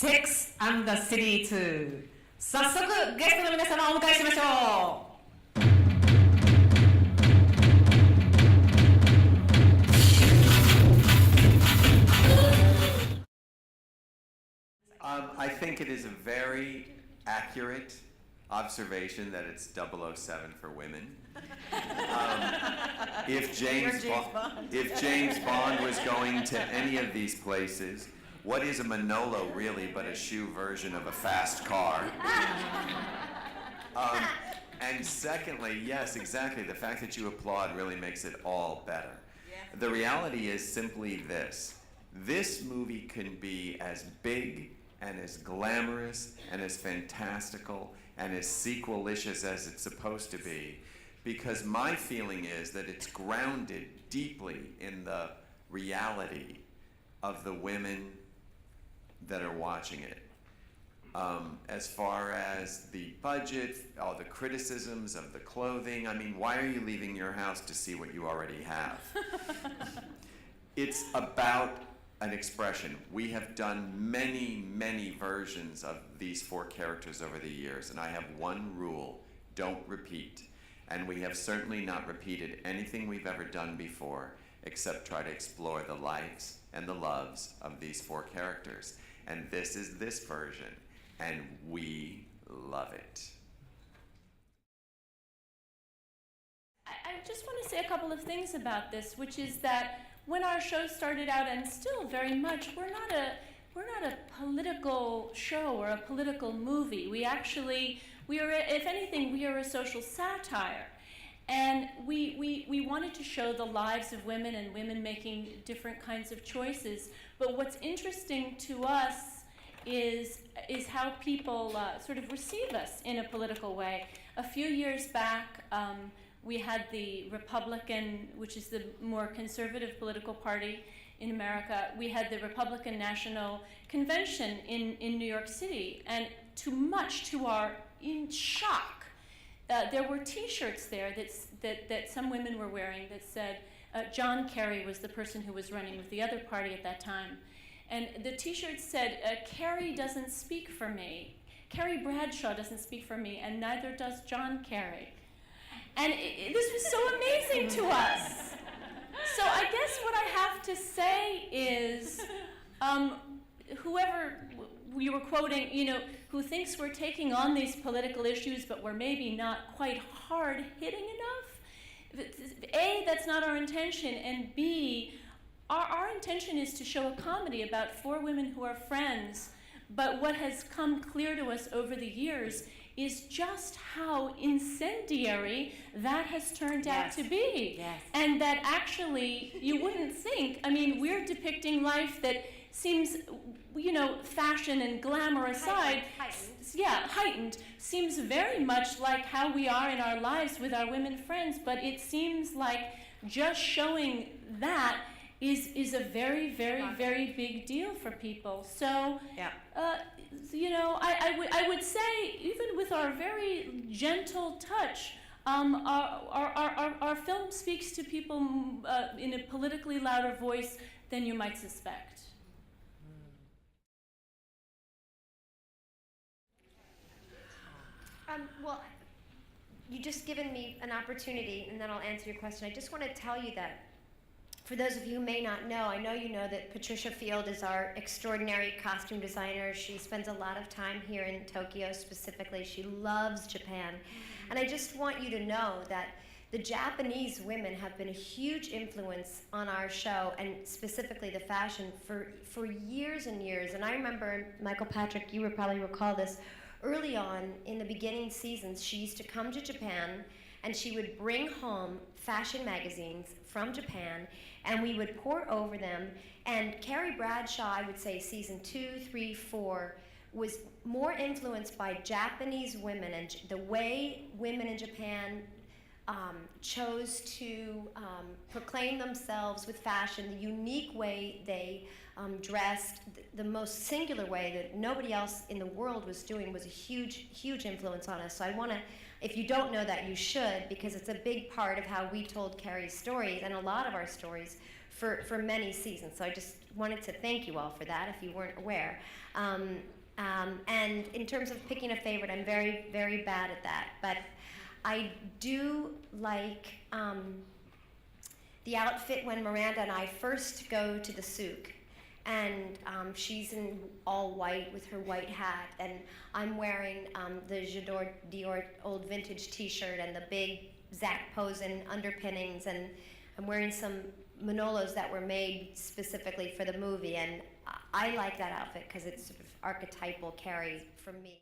Sex and the City 2。早速ゲストの皆様をお迎えしましょう。I think it is a very accurate observation that it's 007 for women. If James Bond was going to any of these places, what is a Manolo really but a shoe version of a fast car? And secondly, yes, exactly, the fact that you applaud really makes it all better. The reality is simply this. This movie can be as big and as glamorous and as fantastical and as sequelicious as it's supposed to be, because my feeling is that it's grounded deeply in the reality of the women that are watching it. As far as the budget, all the criticisms of the clothing, I mean, why are you leaving your house to see what you already have? It's about an expression. We have done many, many versions of these four characters over the years, and I have one rule: don't repeat. And we have certainly not repeated anything we've ever done before, except try to explore the lives and the loves of these four characters. And this is this version, and we love it. I just want to say a couple of things about this, which is that when our show started out, and still very much, we're not a political show or a political movie. We are, if anything, we are a social satire. And we wanted to show the lives of women and women making different kinds of choices. But what's interesting to us is how people sort of receive us in a political way. A few years back, we had the Republican, which is the more conservative political party in America, we had the Republican National Convention in New York City, and much to our shock, there were T-shirts there that some women were wearing that said, John Kerry was the person who was running with the other party at that time. And the T-shirt said, Kerry doesn't speak for me. Carrie Bradshaw doesn't speak for me, and neither does John Kerry. And this was so amazing to us. So I guess what I have to say is, whoever you were quoting, who thinks we're taking on these political issues, but we're maybe not quite hard-hitting enough, A, that's not our intention, and B, our intention is to show a comedy about four women who are friends, but what has come clear to us over the years is just how incendiary that has turned out to be. Yes. And that actually, you wouldn't think, I mean, we're depicting life that seems, fashion and glamour aside, heightened, seems very much like how we are in our lives with our women friends, but it seems like just showing that is a very, very, very big deal for people. So, I would say, even with our very gentle touch, our film speaks to people in a politically louder voice than you might suspect. Well, you've just given me an opportunity, and then I'll answer your question. I just want to tell you that, for those of you who may not know, I know you know that Patricia Field is our extraordinary costume designer. She spends a lot of time here in Tokyo specifically. She loves Japan. And I just want you to know that the Japanese women have been a huge influence on our show, and specifically the fashion, for years and years. And I remember, Michael Patrick, you would probably recall this, early on in the beginning seasons, she used to come to Japan and she would bring home fashion magazines from Japan, and we would pore over them. And Carrie Bradshaw, I would say season 2, 3, 4, was more influenced by Japanese women and the way women in Japan chose to proclaim themselves with fashion, the unique way they dressed, the most singular way that nobody else in the world was doing, was a huge, huge influence on us. So I want to, if you don't know that, you should, because it's a big part of how we told Carrie's stories, and a lot of our stories, for many seasons. So I just wanted to thank you all for that, if you weren't aware. And in terms of picking a favorite, I'm very, very bad at that. But I do like the outfit when Miranda and I first go to the souk. And she's in all white with her white hat, and I'm wearing the J'adore Dior old vintage T-shirt and the big Zac Posen underpinnings, and I'm wearing some Manolos that were made specifically for the movie, and I like that outfit because it's sort of archetypal Carrie from me.